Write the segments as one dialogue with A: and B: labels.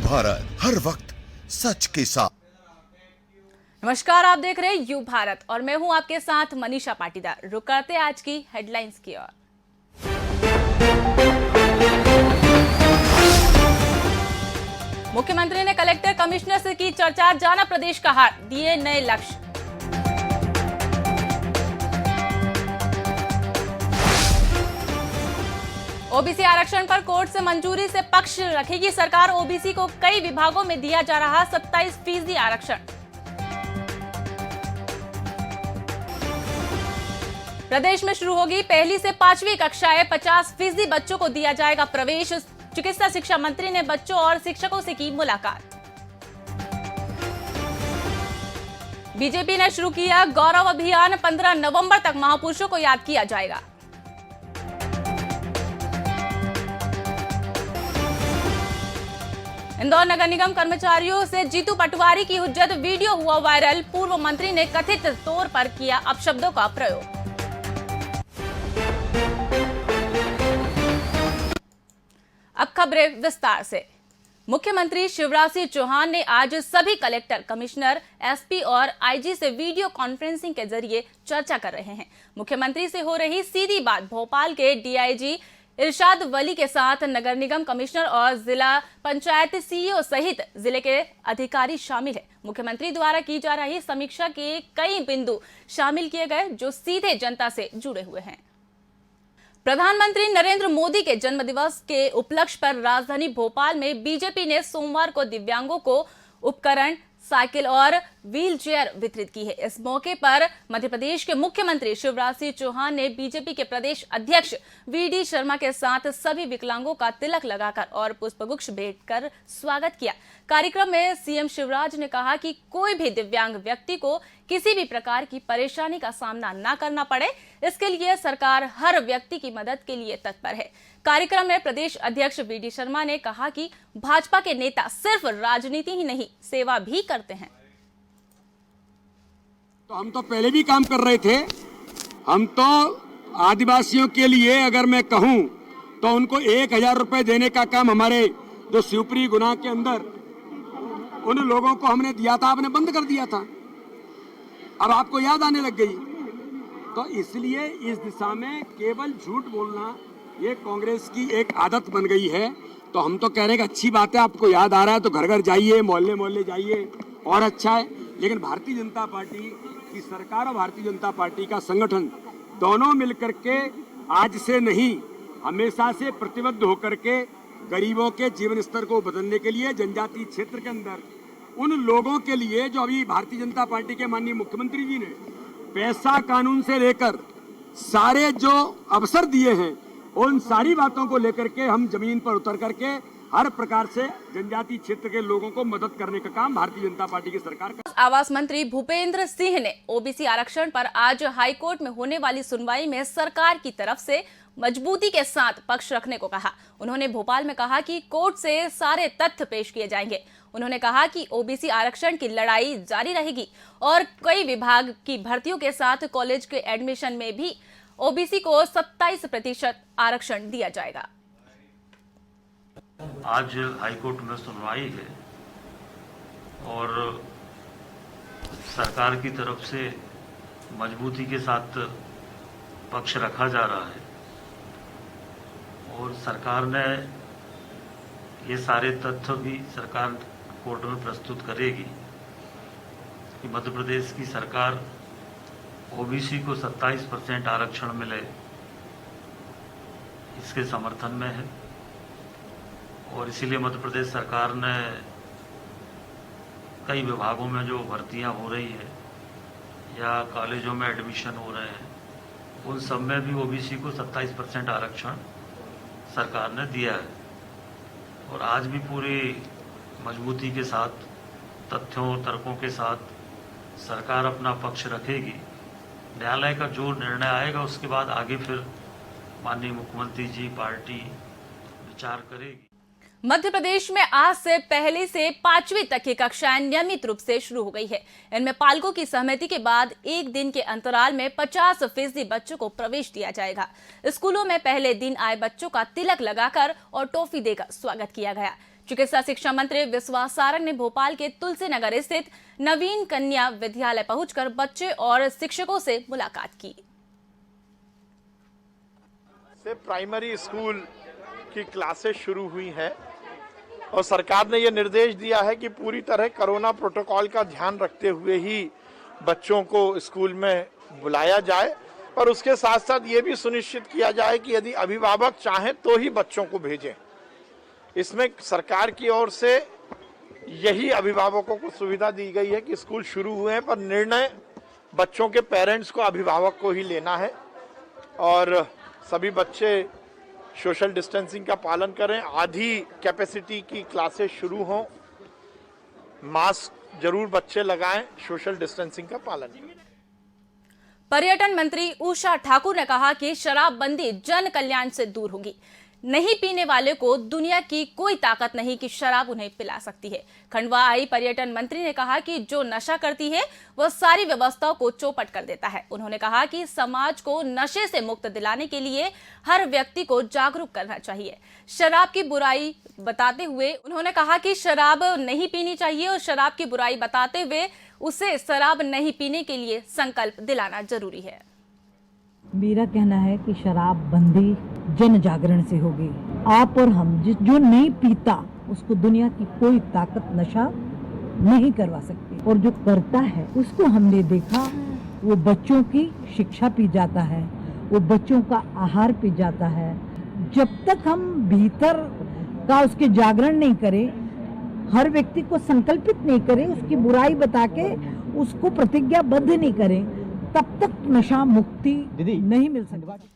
A: भारत, हर वक्त सच के साथ।
B: नमस्कार, आप देख रहे हैं यू भारत और मैं हूं आपके साथ मनीषा पाटीदार। रुक करते हैं आज की हेडलाइंस की ओर। मुख्यमंत्री ने कलेक्टर कमिश्नर से की चर्चा, जाना प्रदेश का हाल, दिए नए लक्ष्य। ओबीसी आरक्षण पर कोर्ट से मंजूरी से पक्ष रखेगी सरकार। ओबीसी को कई विभागों में दिया जा रहा 27% आरक्षण। प्रदेश में शुरू होगी पहली से 5वीं कक्षाएं, 50% बच्चों को दिया जाएगा प्रवेश। चिकित्सा शिक्षा मंत्री ने बच्चों और शिक्षकों से की मुलाकात। बीजेपी ने शुरू किया गौरव अभियान, 15 नवंबर तक महापुरुषों को याद किया जाएगा। इंदौर नगर निगम कर्मचारियों से जीतू पटवारी की हुज्जत, वीडियो हुआ वायरल। पूर्व मंत्री ने कथित तौर पर किया अपशब्दों का प्रयोग। अब खबरें विस्तार से। मुख्यमंत्री शिवराज सिंह चौहान ने आज सभी कलेक्टर, कमिश्नर, एसपी और आईजी से वीडियो कॉन्फ्रेंसिंग के जरिए चर्चा कर रहे हैं। मुख्यमंत्री से हो रही सीधी बात भोपाल के डीआईजी इरशाद वली के साथ नगर निगम कमिश्नर और जिला पंचायत सीईओ सहित जिले के अधिकारी शामिल है। मुख्यमंत्री द्वारा की जा रही समीक्षा के कई बिंदु शामिल किए गए जो सीधे जनता से जुड़े हुए हैं। प्रधानमंत्री नरेंद्र मोदी के जन्मदिवस के उपलक्ष्य पर राजधानी भोपाल में बीजेपी ने सोमवार को दिव्यांगों को उपकरण, साइकिल और व्हील चेयर वितरित की है। इस मौके पर मध्य प्रदेश के मुख्यमंत्री शिवराज सिंह चौहान ने बीजेपी के प्रदेश अध्यक्ष वीडी शर्मा के साथ सभी विकलांगों का तिलक लगाकर और पुष्पगुच्छ भेंट कर स्वागत किया। कार्यक्रम में सीएम शिवराज ने कहा कि कोई भी दिव्यांग व्यक्ति को किसी भी प्रकार की परेशानी का सामना न करना पड़े, इसके लिए सरकार हर व्यक्ति की मदद के लिए तत्पर है। कार्यक्रम में प्रदेश अध्यक्ष वीडी शर्मा ने कहा कि भाजपा के नेता सिर्फ राजनीति ही नहीं, सेवा भी करते हैं।
C: तो हम तो पहले भी काम कर रहे थे। हम तो आदिवासियों के लिए अगर मैं कहूं तो उनको 1000 रुपए देने का काम हमारे जो शिवपुरी गुना के अंदर उन लोगों को हमने दिया था, आपने बंद कर दिया था। अब आपको याद आने लग गई। तो इसलिए इस दिशा में केवल झूठ बोलना ये कांग्रेस की एक आदत बन गई है। तो हम तो कह रहे हैं कि अच्छी बात है, आपको याद आ रहा है तो घर घर जाइए, मोहल्ले मोहल्ले जाइए और अच्छा है। लेकिन भारतीय जनता पार्टी की सरकार और भारतीय जनता पार्टी का संगठन दोनों मिलकर के आज से नहीं, हमेशा से प्रतिबद्ध होकर के गरीबों के जीवन स्तर को बदलने के लिए, जनजातीय क्षेत्र के अंदर उन लोगों के लिए जो अभी भारतीय जनता पार्टी के माननीय मुख्यमंत्री जी ने पैसा कानून से लेकर सारे जो अवसर दिए हैं, उन सारी बातों को लेकर के हम जमीन पर उतर करके हर प्रकार से जनजातीय क्षेत्र के लोगों को मदद करने का काम भारतीय जनता पार्टी की सरकार का।
B: आवास मंत्री भूपेंद्र सिंह ने ओबीसी आरक्षण पर आज हाईकोर्ट में होने वाली सुनवाई में सरकार की तरफ से मजबूती के साथ पक्ष रखने को कहा। उन्होंने भोपाल में कहा कि कोर्ट से सारे तथ्य पेश किए जाएंगे। उन्होंने कहा कि ओबीसी आरक्षण की लड़ाई जारी रहेगी और कई विभाग की भर्तियों के साथ कॉलेज के एडमिशन में भी ओबीसी को 27% आरक्षण दिया जाएगा।
D: आज हाईकोर्ट में सुनवाई है और सरकार की तरफ से मजबूती के साथ पक्ष रखा जा रहा है और सरकार ने ये सारे तथ्य भी सरकार कोर्ट में प्रस्तुत करेगी कि मध्य प्रदेश की सरकार ओबीसी को 27% आरक्षण मिले, इसके समर्थन में है। और इसीलिए मध्य प्रदेश सरकार ने कई विभागों में जो भर्तियां हो रही है या कॉलेजों में एडमिशन हो रहे हैं, उन सब में भी ओबीसी को 27% आरक्षण सरकार ने दिया है। और आज भी पूरी मजबूती के साथ, तथ्यों और तर्कों के साथ सरकार अपना पक्ष रखेगी। न्यायालय का जो निर्णय आएगा उसके बाद आगे फिर माननीय मुख्यमंत्री जी, पार्टी विचार करेगी।
B: मध्य प्रदेश में आज से पहली से 5वीं तक की कक्षाएं नियमित रूप से शुरू हो गई है। इनमें पालकों की सहमति के बाद एक दिन के अंतराल में 50% बच्चों को प्रवेश दिया जाएगा। स्कूलों में पहले दिन आए बच्चों का तिलक लगाकर और टॉफी देकर स्वागत किया गया। चिकित्सा शिक्षा मंत्री विश्वास सारंग ने भोपाल के तुलसी नगर स्थित नवीन कन्या विद्यालय पहुंचकर बच्चे और शिक्षकों से मुलाकात की।
E: से प्राइमरी स्कूल की क्लासेस शुरू हुई हैं और सरकार ने ये निर्देश दिया है कि पूरी तरह कोरोना प्रोटोकॉल का ध्यान रखते हुए ही बच्चों को स्कूल में बुलाया जाए और उसके साथ साथ ये भी सुनिश्चित किया जाए कि यदि अभिभावक चाहें तो ही बच्चों को भेजें। इसमें सरकार की ओर से यही अभिभावकों को सुविधा दी गई है कि स्कूल शुरू हुए हैं पर निर्णय बच्चों के पेरेंट्स को, अभिभावक को ही लेना है और सभी बच्चे सोशल डिस्टेंसिंग का पालन करें। आधी कैपेसिटी की क्लासेस शुरू हों, मास्क जरूर बच्चे लगाएं, सोशल डिस्टेंसिंग का पालन करें।
B: पर्यटन मंत्री उषा ठाकुर ने कहा कि शराबबंदी जन कल्याण से दूर होगी। नहीं पीने वाले को दुनिया की कोई ताकत नहीं कि शराब उन्हें पिला सकती है। खंडवा आई पर्यटन मंत्री ने कहा कि जो नशा करती है वह सारी व्यवस्थाओं को चौपट कर देता है। उन्होंने कहा कि समाज को नशे से मुक्त दिलाने के लिए हर व्यक्ति को जागरूक करना चाहिए। शराब की बुराई बताते हुए उन्होंने कहा कि शराब नहीं पीनी चाहिए और शराब की बुराई बताते हुए उसे शराब नहीं पीने के लिए संकल्प दिलाना जरूरी है।
F: मेरा कहना है कि शराब बंदी जन जागरण से होगी। आप और हम जो नहीं पीता उसको दुनिया की कोई ताकत नशा नहीं करवा सकती और जो करता है उसको हमने देखा वो बच्चों की शिक्षा पी जाता है, वो बच्चों का आहार पी जाता है। जब तक हम भीतर का उसके जागरण नहीं करें, हर व्यक्ति को संकल्पित नहीं करें, उसकी बुराई बता के उसको प्रतिज्ञाबद्ध नहीं करें, तब तक नशा मुक्ति नहीं मिल सकती।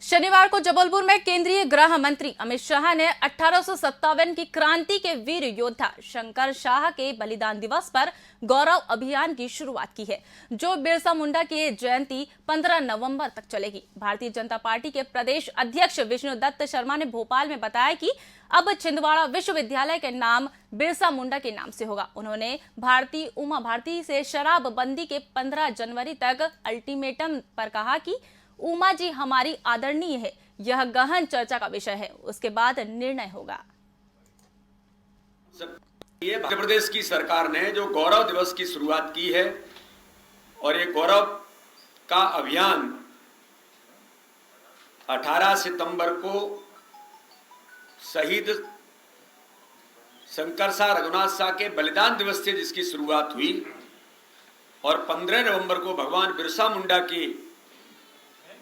B: शनिवार को जबलपुर में केंद्रीय गृह मंत्री अमित शाह ने 1857 की क्रांति के वीर योद्धा शंकर शाह के बलिदान दिवस पर गौरव अभियान की शुरुआत की है, जो बिरसा मुंडा की जयंती 15 नवंबर तक चलेगी। भारतीय जनता पार्टी के प्रदेश अध्यक्ष विष्णुदत्त शर्मा ने भोपाल में बताया कि अब छिंदवाड़ा विश्वविद्यालय के नाम बिरसा मुंडा के नाम से होगा। उन्होंने भारती उमा भारती से शराबबंदी के 15 जनवरी तक अल्टीमेटम पर कहा कि उमा जी हमारी आदरणीय है, यह गहन चर्चा का विषय है, उसके बाद निर्णय होगा।
G: ये मध्य प्रदेश की सरकार ने जो गौरव दिवस की शुरुआत की है और ये गौरव का अभियान 18 सितंबर को शहीद शंकर शाह रघुनाथ शाह के बलिदान दिवस से जिसकी शुरुआत हुई और 15 नवंबर को भगवान बिरसा मुंडा की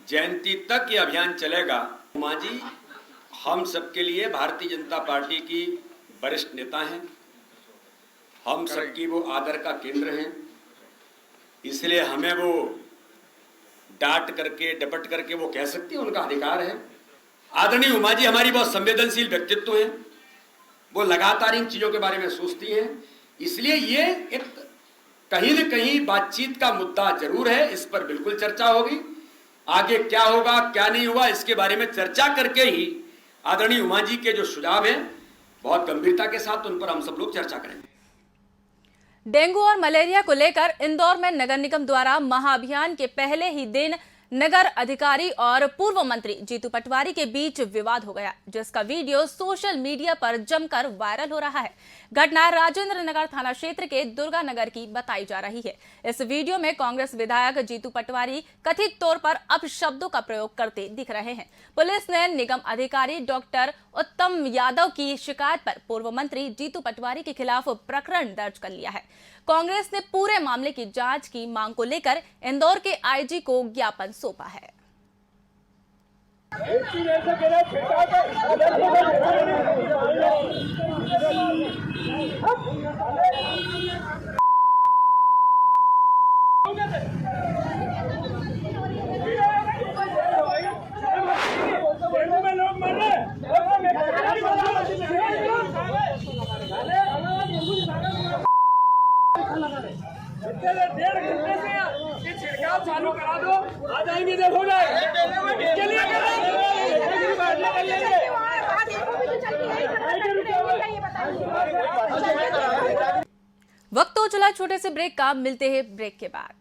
G: जयंती तक ये अभियान चलेगा। उमा जी हम सबके लिए भारतीय जनता पार्टी की वरिष्ठ नेता हैं, हम सबकी वो आदर का केंद्र हैं, इसलिए हमें वो डांट करके डपट करके वो कह सकती है, उनका अधिकार है। आदरणीय उमा जी हमारी बहुत संवेदनशील व्यक्तित्व हैं, वो लगातार इन चीजों के बारे में सोचती हैं, इसलिए ये एक कहीं न कहीं बातचीत का मुद्दा जरूर है। इस पर बिल्कुल चर्चा होगी, आगे क्या होगा क्या नहीं हुआ इसके बारे में चर्चा करके ही आदरणीय उमा जी के जो सुझाव हैं बहुत गंभीरता के साथ उन पर हम सब लोग चर्चा करेंगे।
B: डेंगू और मलेरिया को लेकर इंदौर में नगर निगम द्वारा महाअभियान के पहले ही दिन नगर अधिकारी और पूर्व मंत्री जीतू पटवारी के बीच विवाद हो गया, जिसका वीडियो सोशल मीडिया पर जमकर वायरल हो रहा है। घटना राजेंद्र नगर थाना क्षेत्र के दुर्गा नगर की बताई जा रही है। इस वीडियो में कांग्रेस विधायक जीतू पटवारी कथित तौर पर अपशब्दों का प्रयोग करते दिख रहे हैं। पुलिस ने निगम अधिकारी डॉक्टर उत्तम यादव की शिकायत पर पूर्व मंत्री जीतू पटवारी के खिलाफ प्रकरण दर्ज कर लिया है। कांग्रेस ने पूरे मामले की जांच की मांग को लेकर इंदौर के आईजी को ज्ञापन सौंपा है।
C: डेढ़ घंटे से ये छिड़काव चालू करा दो, आ जाएंगे देखोगे इसके लिए
B: वक्त हो चला छोटे से ब्रेक का, मिलते हैं ब्रेक के बाद।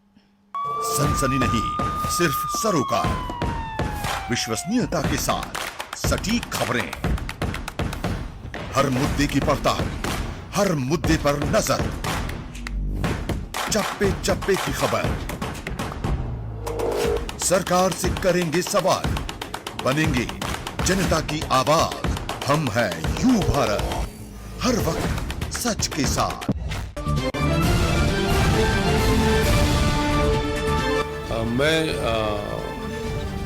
A: सनसनी नहीं, सिर्फ सरोकार, विश्वसनीयता के साथ सटीक खबरें, हर मुद्दे की पड़ताल, हर मुद्दे पर नजर, चप्पे चप्पे की खबर। सरकार से करेंगे सवाल, बनेंगे जनता की आवाज। हम हैं यू भारत, हर वक्त सच के साथ।
H: मैं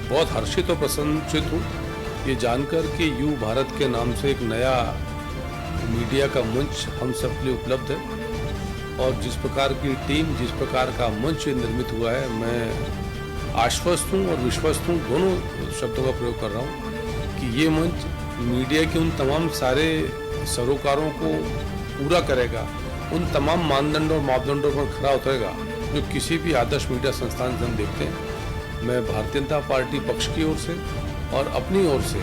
H: बहुत हर्षित और प्रसन्नचित हूँ ये जानकर कि यू भारत के नाम से एक नया मीडिया का मंच हम सब के लिए उपलब्ध है। और जिस प्रकार की टीम, जिस प्रकार का मंच निर्मित हुआ है, मैं आश्वस्त हूँ और विश्वस्त हूँ, दोनों शब्दों का प्रयोग कर रहा हूँ कि ये मंच मीडिया के उन तमाम सारे सरोकारों को पूरा करेगा, उन तमाम मानदंडों और मापदंडों पर खरा उतरेगा जो किसी भी आदर्श मीडिया संस्थान से हम देखते हैं। मैं भारतीय जनता पार्टी पक्ष की ओर से और अपनी ओर से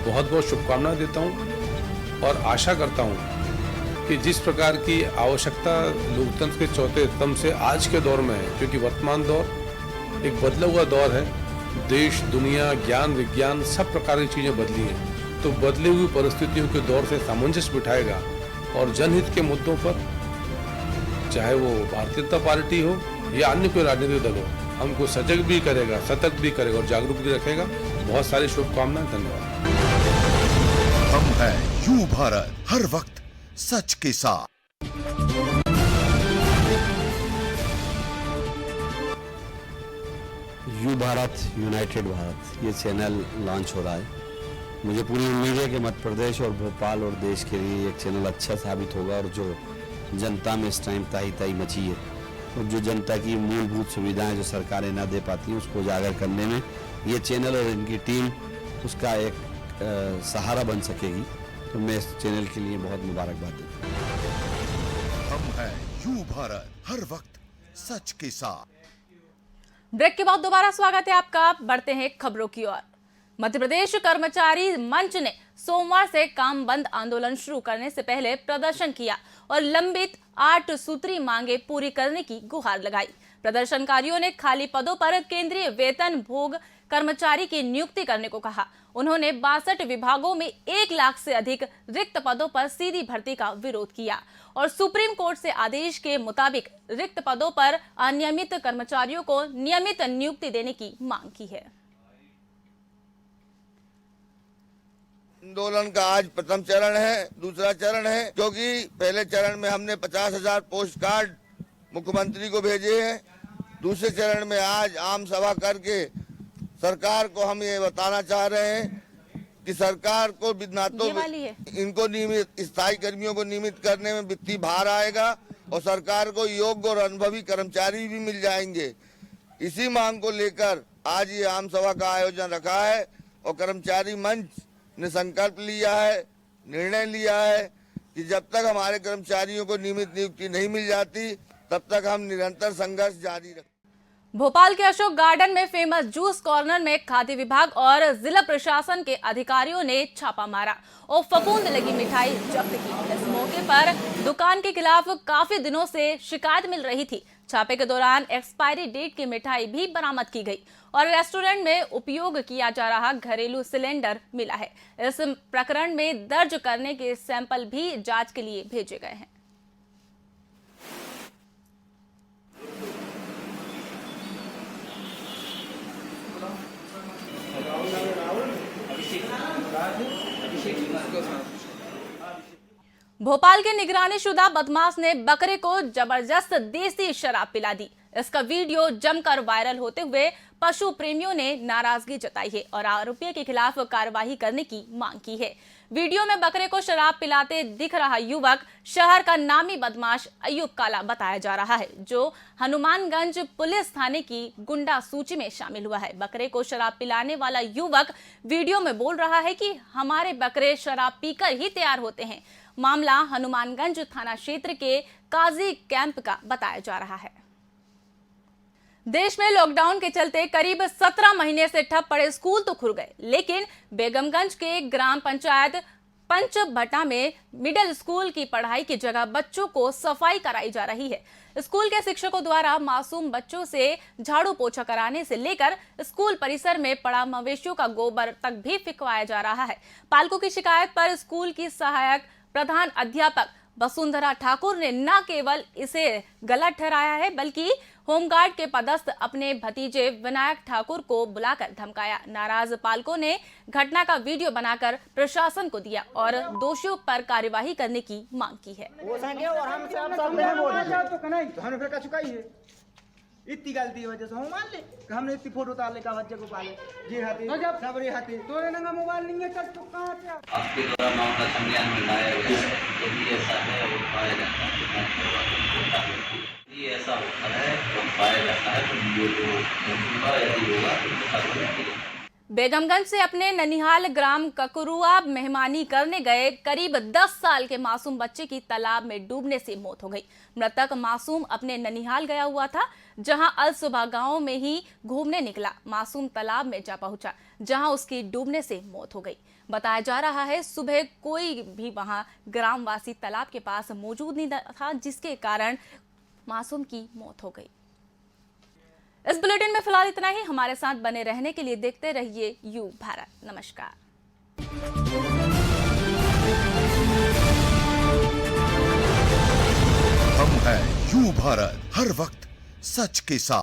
H: बहुत बहुत शुभकामनाएं देता हूं और आशा करता हूं कि जिस प्रकार की आवश्यकता लोकतंत्र के चौथे स्तंभ से आज के दौर में है, क्योंकि वर्तमान दौर एक बदला हुआ दौर है, देश, दुनिया, ज्ञान, विज्ञान सब प्रकार की चीज़ें बदली हैं, तो बदली हुई परिस्थितियों के दौर से सामंजस्य बिठाएगा और जनहित के मुद्दों पर, चाहे वो भारतीय जनता पार्टी हो या अन्य कोई राजनीतिक दल हो, हमको सजग भी करेगा, सतर्क भी करेगा और जागरूक भी रखेगा। बहुत सारी शुभकामनाएं, धन्यवाद।
A: हम हैं यू भारत, हर वक्त सच के साथ।
I: यू भारत, यूनाइटेड भारत, ये चैनल लॉन्च हो रहा है। मुझे पूरी उम्मीद है कि मध्य प्रदेश और भोपाल और देश के लिए एक चैनल अच्छा साबित होगा और जो जनता में इस टाइम ताई मची है और जो जनता की मूलभूत सुविधाएं जो सरकारें ना दे पाती हैं उसको उजागर करने में ये चैनल और इनकी टीम उसका एक सहारा बन सकेगी। तो मैं इस चैनल के लिए बहुत मुबारकबाद देता हूँ।
A: हम हैं यू भारत, हर वक्त सच के साथ।
B: ब्रेक के बाद दोबारा स्वागत है आपका। बढ़ते हैं खबरों की ओर। मध्य प्रदेश कर्मचारी मंच ने सोमवार से काम बंद आंदोलन शुरू करने से पहले प्रदर्शन किया और लंबित 8 सूत्री मांगे पूरी करने की गुहार लगाई। प्रदर्शनकारियों ने खाली पदों पर केंद्रीय वेतन भोग कर्मचारी की नियुक्ति करने को कहा। उन्होंने 62 विभागों में 1 लाख से अधिक रिक्त पदों पर सीधी भर्ती का विरोध किया और सुप्रीम कोर्ट से आदेश के मुताबिक रिक्त पदों पर अनियमित कर्मचारियों को नियमित नियुक्ति देने की मांग की है।
J: आंदोलन का आज प्रथम चरण है। दूसरा चरण है क्योंकि पहले चरण में हमने 50,000 पोस्ट कार्ड मुख्यमंत्री को भेजे हैं। दूसरे चरण में आज आम सभा करके सरकार को हम ये बताना चाह रहे हैं कि सरकार को ना तो इनको नियमित स्थायी कर्मियों को नियमित करने में वित्तीय भार आएगा और सरकार को योग्य और अनुभवी कर्मचारी भी मिल जाएंगे। इसी मांग को लेकर आज ये आम सभा का आयोजन रखा है और कर्मचारी मंच ने संकल्प लिया है, निर्णय लिया है कि जब तक हमारे कर्मचारियों को नियमित नियुक्ति नहीं मिल जाती तब तक हम निरंतर संघर्ष जारी रखेंगे।
B: भोपाल के अशोक गार्डन में फेमस जूस कॉर्नर में खाद्य विभाग और जिला प्रशासन के अधिकारियों ने छापा मारा और फफूंद लगी मिठाई जब्त की। इस मौके पर दुकान के खिलाफ काफी दिनों से शिकायत मिल रही थी। छापे के दौरान एक्सपायरी डेट की मिठाई भी बरामद की गई और रेस्टोरेंट में उपयोग किया जा रहा घरेलू सिलेंडर मिला है। इस प्रकरण में दर्ज करने के सैंपल भी जांच के लिए भेजे गए हैं। भोपाल के निगरानीशुदा बदमाश ने बकरे को जबरदस्त देसी शराब पिला दी। इसका वीडियो जमकर वायरल होते हुए पशु प्रेमियों ने नाराजगी जताई है और आरोपी के खिलाफ कार्रवाई करने की मांग की है। वीडियो में बकरे को शराब पिलाते दिख रहा युवक शहर का नामी बदमाश अयूब काला बताया जा रहा है, जो हनुमानगंज पुलिस थाने की गुंडा सूची में शामिल हुआ है। बकरे को शराब पिलाने वाला युवक वीडियो में बोल रहा है कि हमारे बकरे शराब पीकर ही तैयार होते हैं। मामला हनुमानगंज थाना क्षेत्र के काजी कैंप का बताया जा रहा है। देश में लॉकडाउन के चलते करीब 17 महीने से ठप पड़े स्कूल तो खुल गए, लेकिन बेगमगंज के ग्राम पंचायत पंचभट्टा में मिडिल स्कूल की पढ़ाई की जगह बच्चों को सफाई कराई जा रही है। स्कूल के शिक्षकों द्वारा मासूम बच्चों से झाड़ू पोछा कराने से लेकर स्कूल परिसर में पड़ा मवेशियों का गोबर तक भी फिकवाया जा रहा है। पालकों की शिकायत पर स्कूल की सहायक प्रधान अध्यापक वसुंधरा ठाकुर ने न केवल इसे गलत ठहराया है बल्कि होमगार्ड के पदस्थ अपने भतीजे विनायक ठाकुर को बुलाकर धमकाया। नाराज पालकों ने घटना का वीडियो बनाकर प्रशासन को दिया और दोषियों पर कार्यवाही करने की मांग की है।
K: इतनी गलती वजह से हम मान ले कि हमने इतनी फोटो उतार ले का बच्चे को पाले जी हाथी सब रे हाथी तो नंगा मोबाइल नहीं है तो कहां से
L: आपके द्वारा मामला संज्ञान में लाया गया है। यदि ऐसा है और पाया जाता है ये ऐसा होता है तो पाया जाता है तो वीडियो को यदि होगा तो
B: बेगमगंज से अपने ननिहाल ग्राम ककरुआ मेहमानी करने गए करीब 10 साल के मासूम बच्चे की तालाब में डूबने से मौत हो गई। मृतक मासूम अपने ननिहाल गया हुआ था, जहां अल सुबह गांव में ही घूमने निकला। मासूम तालाब में जा पहुंचा, जहां उसकी डूबने से मौत हो गई। बताया जा रहा है सुबह कोई भी वहां ग्रामवासी तालाब के पास मौजूद नहीं था, जिसके कारण मासूम की मौत हो गई। इस बुलेटिन में फिलहाल इतना ही। हमारे साथ बने रहने के लिए देखते रहिए यू भारत। नमस्कार।
A: हम हैं यू भारत, हर वक्त सच के साथ।